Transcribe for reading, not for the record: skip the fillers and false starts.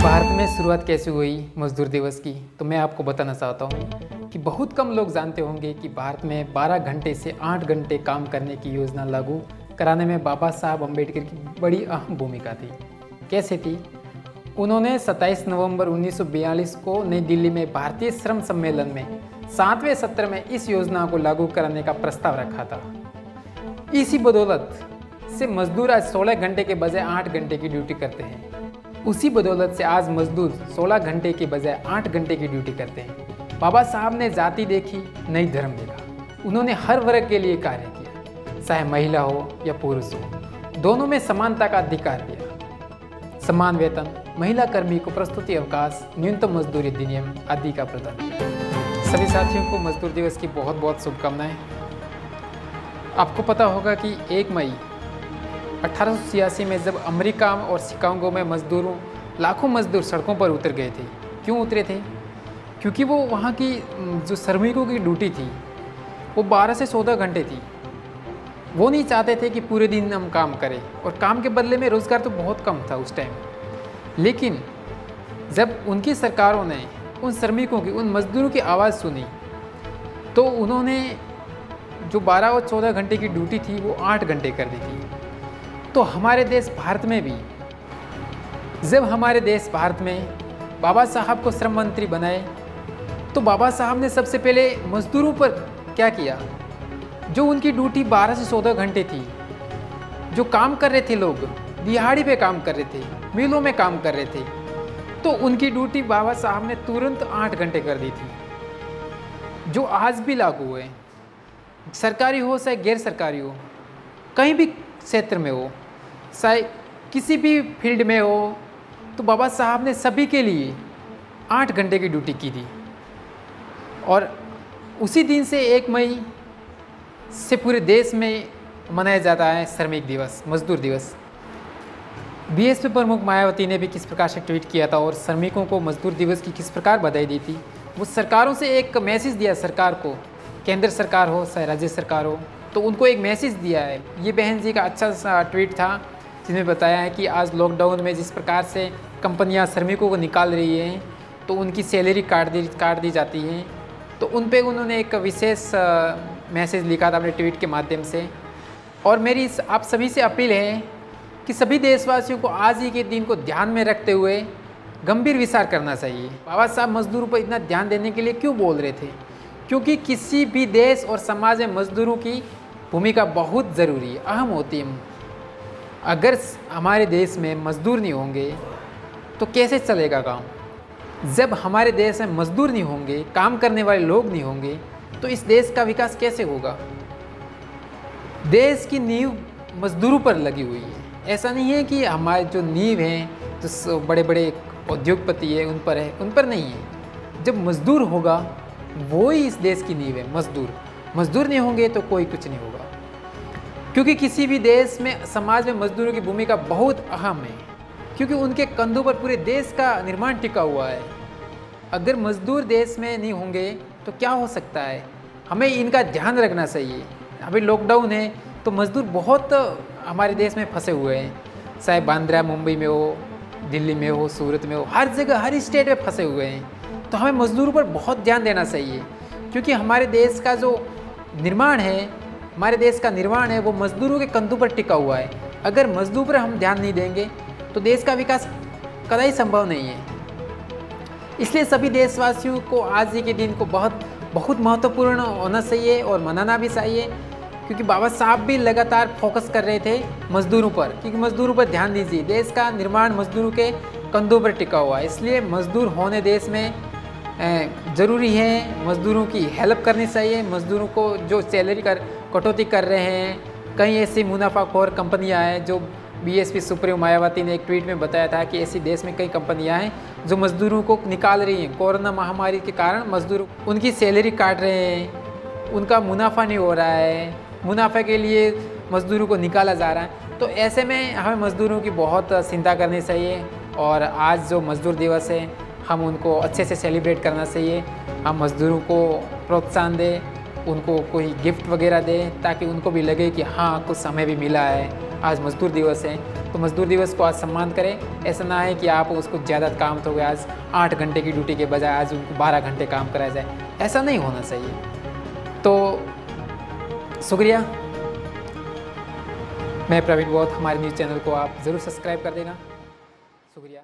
भारत में शुरुआत कैसे हुई मजदूर दिवस की, तो मैं आपको बताना चाहता हूँ कि बहुत कम लोग जानते होंगे कि भारत में 12 घंटे से 8 घंटे काम करने की योजना लागू कराने में बाबा साहब अम्बेडकर की बड़ी अहम भूमिका थी। कैसे थी? उन्होंने 27 नवंबर 1942 को नई दिल्ली में भारतीय श्रम सम्मेलन में 7वें सत्र में इस योजना को लागू कराने का प्रस्ताव रखा था। इसी बदौलत से मजदूर आज 16 घंटे के बजाय 8 घंटे की ड्यूटी करते हैं। उसी बदौलत से आज मजदूर 16 घंटे के बजाय 8 घंटे की ड्यूटी करते हैं। बाबा साहब ने जाति देखी, नहीं धर्म देखा। उन्होंने हर वर्ग के लिए कार्य किया, चाहे महिला हो या पुरुष हो, दोनों में समानता का अधिकार दिया। समान वेतन, महिला कर्मी को प्रस्तुति अवकाश, न्यूनतम मजदूरी अधिनियम आदि का प्रदान किया। सभी साथियों को मजदूर दिवस की बहुत बहुत शुभकामनाएं। आपको पता होगा कि 1 मई 1886 में जब अमेरिका और शिकागो में लाखों मजदूर सड़कों पर उतर गए थे। क्यों उतरे थे? क्योंकि वो वहाँ की जो श्रमिकों की ड्यूटी थी वो 12 से 14 घंटे थी। वो नहीं चाहते थे कि पूरे दिन हम काम करें, और काम के बदले में रोज़गार तो बहुत कम था उस टाइम। लेकिन जब उनकी सरकारों ने उन श्रमिकों की, उन मजदूरों की आवाज़ सुनी, तो उन्होंने जो 12 और 14 घंटे की ड्यूटी थी वो 8 घंटे कर दी थी। तो हमारे देश भारत में भी जब हमारे देश भारत में बाबा साहब को श्रम मंत्री बनाए, तो बाबा साहब ने सबसे पहले मजदूरों पर क्या किया? जो उनकी ड्यूटी 12 से 14 घंटे थी, जो काम कर रहे थे, लोग दिहाड़ी पे काम कर रहे थे, मिलों में काम कर रहे थे, तो उनकी ड्यूटी बाबा साहब ने तुरंत 8 घंटे कर दी थी। जो आज भी लागू है, सरकारी हो चाहे गैर सरकारी हो, कहीं भी क्षेत्र में हो, चाहे किसी भी फील्ड में हो, तो बाबा साहब ने सभी के लिए 8 घंटे की ड्यूटी की थी। और उसी दिन से 1 मई से पूरे देश में मनाया जाता है श्रमिक दिवस, मजदूर दिवस। बीएसपी प्रमुख मायावती ने भी किस प्रकार से ट्वीट किया था और श्रमिकों को मजदूर दिवस की किस प्रकार बधाई दी थी। वो सरकारों से एक मैसेज दिया, सरकार को, केंद्र सरकार हो चाहे राज्य सरकार हो, तो उनको एक मैसेज दिया है। ये बहन जी का अच्छा सा ट्वीट था जिसमें बताया है कि आज लॉकडाउन में जिस प्रकार से कंपनियां श्रमिकों को निकाल रही हैं, तो उनकी सैलरी काट दी जाती है, तो उन पे उन्होंने एक विशेष मैसेज लिखा था अपने ट्वीट के माध्यम से। और मेरी आप सभी से अपील है कि सभी देशवासियों को आज ही के दिन को ध्यान में रखते हुए गंभीर विचार करना चाहिए। बाबा साहब मजदूरों पर इतना ध्यान देने के लिए क्यों बोल रहे थे? क्योंकि किसी भी देश और समाज में मजदूरों की भूमिका बहुत ज़रूरी है, अहम होती है। अगर हमारे देश में मजदूर नहीं होंगे तो कैसे चलेगा काम? जब हमारे देश में मजदूर नहीं होंगे, काम करने वाले लोग नहीं होंगे, तो इस देश का विकास कैसे होगा? देश की नींव मजदूरों पर लगी हुई है। ऐसा नहीं है कि हमारे जो नींव हैं, जो बड़े बड़े उद्योगपति हैं, उन पर नहीं है। जब मजदूर होगा वो ही इस देश की नींव है। मजदूर नहीं होंगे तो कोई कुछ नहीं होगा। क्योंकि किसी भी देश में, समाज में मजदूरों की भूमिका बहुत अहम है, क्योंकि उनके कंधों पर पूरे देश का निर्माण टिका हुआ है। अगर मजदूर देश में नहीं होंगे तो क्या हो सकता है? हमें इनका ध्यान रखना चाहिए। अभी लॉकडाउन है तो मजदूर बहुत हमारे देश में फंसे हुए हैं, चाहे बांद्रा मुंबई में हो, दिल्ली में हो, सूरत में हो, हर जगह, हर स्टेट में फंसे हुए हैं। तो हमें मजदूरों पर बहुत ध्यान देना चाहिए, क्योंकि हमारे देश का जो निर्माण है वो मजदूरों के कंधों पर टिका हुआ है। अगर मजदूर पर हम ध्यान नहीं देंगे तो देश का विकास कदाई संभव नहीं है। इसलिए सभी देशवासियों को आज ही के दिन को बहुत महत्वपूर्ण होना चाहिए और मनाना भी चाहिए, क्योंकि बाबा साहब भी लगातार फोकस कर रहे थे मजदूरों पर, क्योंकि मजदूरों पर ध्यान दीजिए। देश का निर्माण मजदूरों के कंधों पर टिका हुआ है, इसलिए मजदूर होने देश में ज़रूरी है। मजदूरों की हेल्प करनी चाहिए। मजदूरों को जो सैलरी कटौती कर रहे हैं, कई ऐसी मुनाफाखोर कंपनियां हैं, जो बीएसपी सुप्रीमो मायावती ने एक ट्वीट में बताया था कि ऐसी देश में कई कंपनियां हैं जो मजदूरों को निकाल रही हैं। कोरोना महामारी के कारण मजदूर उनकी सैलरी काट रहे हैं, उनका मुनाफा नहीं हो रहा है, मुनाफे के लिए मजदूरों को निकाला जा रहा है। तो ऐसे में हमें मजदूरों की बहुत चिंता करनी चाहिए, और आज जो मजदूर दिवस है हम उनको अच्छे से सेलिब्रेट करना चाहिए। हम मजदूरों को प्रोत्साहन दें, उनको कोई गिफ्ट वगैरह दें, ताकि उनको भी लगे कि हाँ कुछ समय भी मिला है, आज मजदूर दिवस है। तो मज़दूर दिवस को आज सम्मान करें। ऐसा ना है कि आप उसको ज़्यादा काम तो गया, आज 8 घंटे की ड्यूटी के बजाय आज उनको 12 घंटे काम कराया जाए, ऐसा नहीं होना चाहिए। तो शुक्रिया। मैं प्रवीण बौद्ध, हमारे न्यूज़ चैनल को आप ज़रूर सब्सक्राइब कर देना। शुक्रिया।